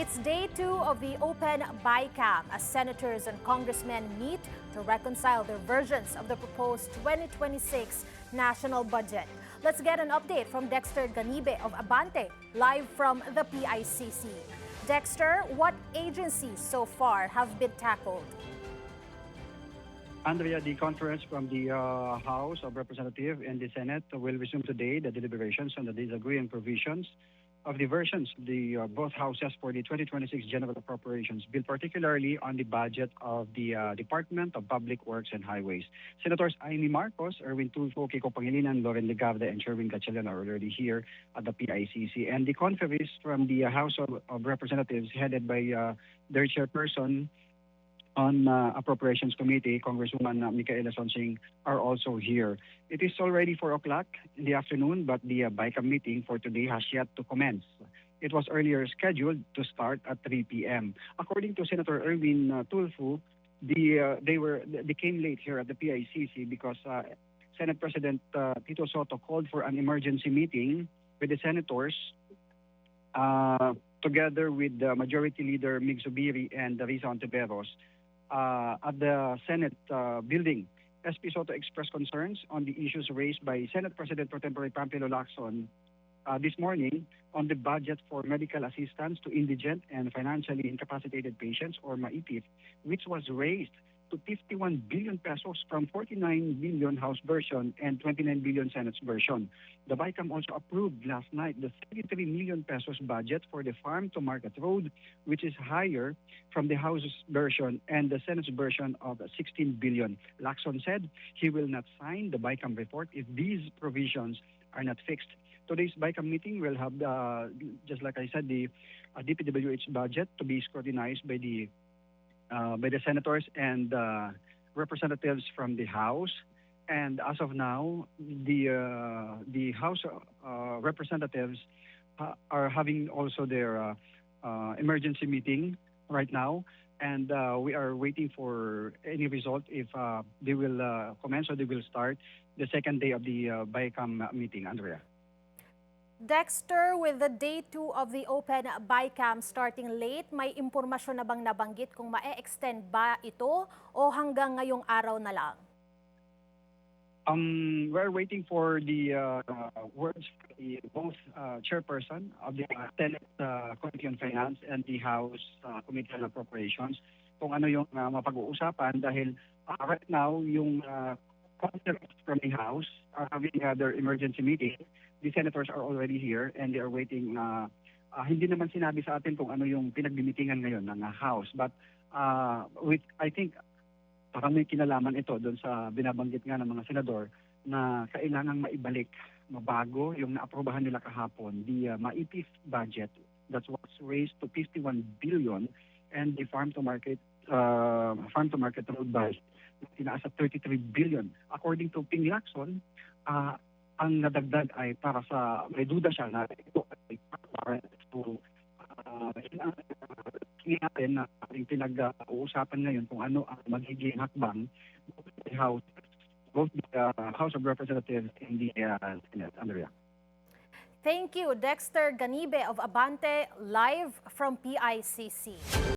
It's day 2 of the Open BICAM as senators and congressmen meet to reconcile their versions of the proposed 2026 national budget. Let's get an update from Dexter Ganibe of Abante, live from the PICC. Dexter, what agencies so far have been tackled? Andrea, the conference from the House of Representatives and the Senate will resume today the deliberations on the disagreeing provisions of the versions of the both houses for the 2026 General Appropriations Bill, particularly on the budget of the Department of Public Works and Highways. Senators Amy Marcos, Erwin Tulfo, Kiko Pangilinan, Loren Legarda, and Sherwin Gatchalian are already here at the PICC. And the conference from the House of Representatives, headed by their chairperson on Appropriations Committee, Congresswoman Micaela Sonsing, are also here. It is already 4 o'clock in the afternoon, but the BICAM meeting for today has yet to commence. It was earlier scheduled to start at 3 p.m. According to Senator Erwin Tulfo, they came late here at the PICC because Senate President Tito Soto called for an emergency meeting with the senators together with Majority Leader Mig Zubiri and Risa Ontiveros at the Senate building. SP Soto expressed concerns on the issues raised by Senate President Pro Tempore Panfilo Lacson this morning on the budget for medical assistance to indigent and financially incapacitated patients, or MAIPIP, which was raised to 51 billion pesos from 49 billion House version and 29 billion Senate's version. The BICAM also approved last night the 33 million pesos budget for the Farm to Market Road, which is higher from the House's version and the Senate's version of 16 billion. Lacson said he will not sign the BICAM report if these provisions are not fixed. Today's BICAM meeting will have, just like I said, the DPWH budget to be scrutinized by the senators and representatives from the House. And as of now, the House representatives are having also their emergency meeting right now, and we are waiting for any result if they will commence or they will start the second day of the BICAM meeting. Andrea. Dexter, with the day 2 of the Open BICAM starting late, may impormasyon na bang nabanggit kung ma-extend ba ito o hanggang ngayong araw na lang? We're waiting for the words from the both chairperson of the Senate Committee on Finance and the House Committee on Appropriations kung ano yung mapag-uusapan, dahil right now yung conference from the House are having their emergency meeting. The senators are already here and they are waiting. Hindi naman sinabi sa atin kung ano yung pinagmimitingan ngayon ng House. But I think parang may kinalaman ito doon sa binabanggit nga ng mga senador na kailangang maibalik, mabago yung naaprobahan nila kahapon, the MAIPIF budget that was raised to 51 billion and the farm to market road budget tinaas at 33 billion. According to Ping Lacson, ang nadagdag ay para sa, may duda siya na ito ay para to natin na ating pinag-uusapan ngayon kung ano ang magiging hakbang both the House of Representatives and the Senate. Andrea. Thank you, Dexter Ganibe of Abante, live from PICC.